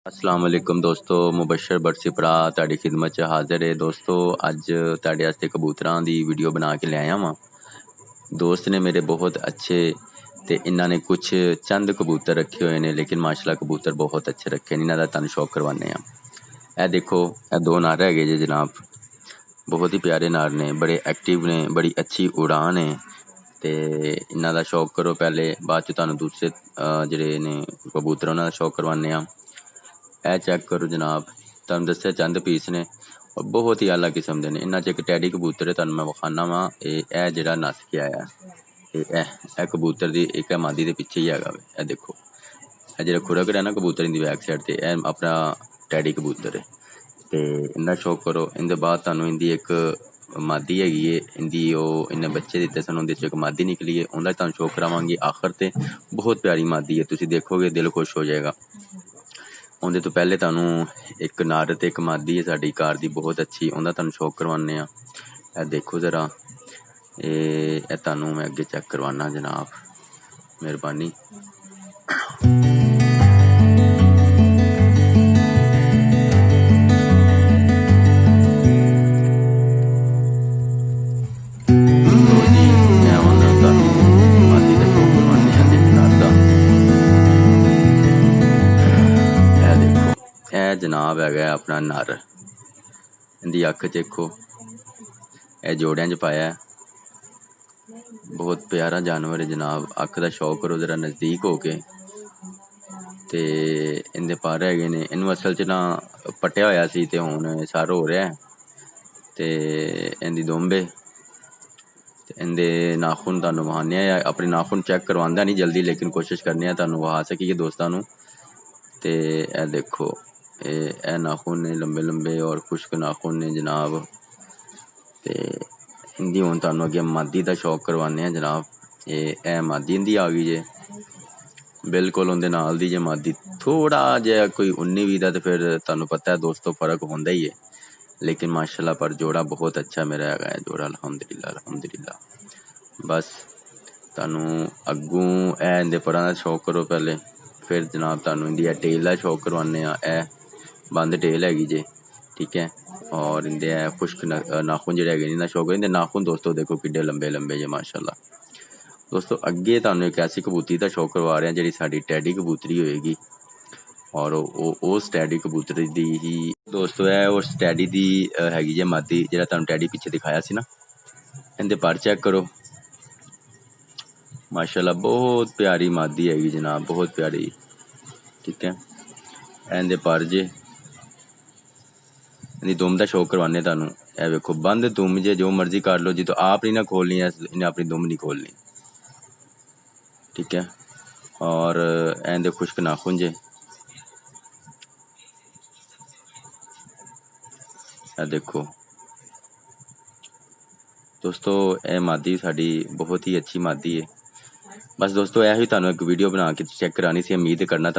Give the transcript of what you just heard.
अस्सलाम वालेकुम दोस्तों, मुबशर बरसी भरा तुहाडी खिदमत च हाज़िर है। दोस्तों अज तुहाडे वास्ते कबूतरां दी वीडियो बना के ले आया वां। दोस्त ने मेरे बहुत अच्छे ते इन्हां ने कुछ चंद कबूतर रखे हुए ने, लेकिन माशाल्लाह कबूतर बहुत अच्छे रखे ने। इन्हां दा तुहानूं शौक करवाने आ। ए देखो, ए दो नर हैगे जे जनाब, बहुत ही प्यारे नर ने, बड़े एक्टिव ने, बड़ी अच्छी उड़ान है। ते इन्हां दा शौक करो पहले, बाद च तुहानूं दूसरे जिहड़े ने कबूतर उन्हां दा शौक करवाने आ। ए चेक करो जनाब, तुहानूं दस्सिया चंद पीस ने और बहुत ही आला किस्म दे ने। इन्हां च एक टैडी कबूतर है, तुहानूं मैं विखाना वां। ए जिहड़ा नस के आया ए कबूतर दी एक मादी दे पिछे ही हैगा वे। ए देखो, ए जिहड़ा खुरक रहा ना कबूतर इंदी बैक साइड ते, ए अपना टैडी कबूतर है। ते इंदा शौक करो। इंदे बाद तुहानूं इंदी एक मादी हैगी है, इंदी इन्हें बच्चे दिते सन, उहदे च एक मादी निकली है, उहदा तुहानूं शौक करावांगे आखिर ते। बहुत प्यारी मादी है, तुसीं देखोगे दिल खुश हो जाएगा। उहदे तो पहले तुहानूं एक नर ते एक मादी है साडी घर दी बहुत अच्छी, उहदा तुहानूं शौक करवाने आ। ए देखो जरा, ए तुहानूं मैं अगे चेक करवाना जनाब, मेहरबानी। जनाब है अपना नर, इंदी अख देखो, यह जोड़ियां च पाया है। बहुत प्यारा जानवर है जनाब, अख का शौक करो जरा नज़दीक हो के। ते इंदे पर हैगे ने, इनू असल च ना पट्टिया होया सी ते हुण सर हो रहा है। ते इंदी दुंब है, इंदे नाखून तुहानूं वहाने आ। अपने नाखून चेक करवांदा नहीं जल्दी, लेकिन कोशिश करने तुहानूं वहा सकीए दोस्तां नूं। ते ए देखो, ए नाखून ने लंबे लंबे और खुश्क नाखून ने जनाब। ते इंदी हुण तुहानूं अगे मादी दा शौक करवाने जनाब। ए मादी इंदी आ गई जे, बिल्कुल उहदे नाल दी जे मादी। थोड़ा जिहा कोई 19-20 दा ते फिर तुहानूं पता है दोस्तों फर्क होंदा ही है, लेकिन माशाल्लाह पर जोड़ा बहुत अच्छा मेरा है जोड़ा, अल्हम्दुलिल्लाह अल्हम्दुलिल्लाह। बस तुहानूं अग्गों ए इंदे परां दा शौक करो पहले, फिर जनाब तुहानूं इंदी टेल दा शौक करवाने आ। ए बंद टेल हैगी जे, ठीक है। और इंदे खुश्क नाखून जिहड़े हैगे इन्दा शौक है। इंदे नाखून दोस्तों देखो किड्डे लंबे लंबे जे माशाल्लाह। दोस्तों अगे तुहानूं एक ऐसी कबूतरी दा शौक करवा रहे हैं जिहड़ी साडी टैडी कबूतरी होएगी, और उस टैडी कबूतरी दी ही दोस्तों है उस टैडी दी हैगी जे मादी, जिहड़ा तुहानूं टैडी पिछे दिखाया सी ना। इंदे पर चेक करो माशाल्लाह, बहुत प्यारी मादी हैगी जनाब, बहुत प्यारी, ठीक है। इंदे पर जे इंदी दुम दा शौक करवाने तुहानूं। ए वेखो बंद दुम जे, जो मर्जी कर लो जी, तो आप नहीं ना खोलनी है, इन्हें अपनी दुम नहीं खोलनी, ठीक है। और इंदे खुश्क नाखून जे, ए देखो दोस्तों, ए मादी साडी बहुत ही अच्छी मादी है। बस दोस्तों यह ही तुहानूं एक वीडियो बना के चेक करानी सी, उम्मीद करना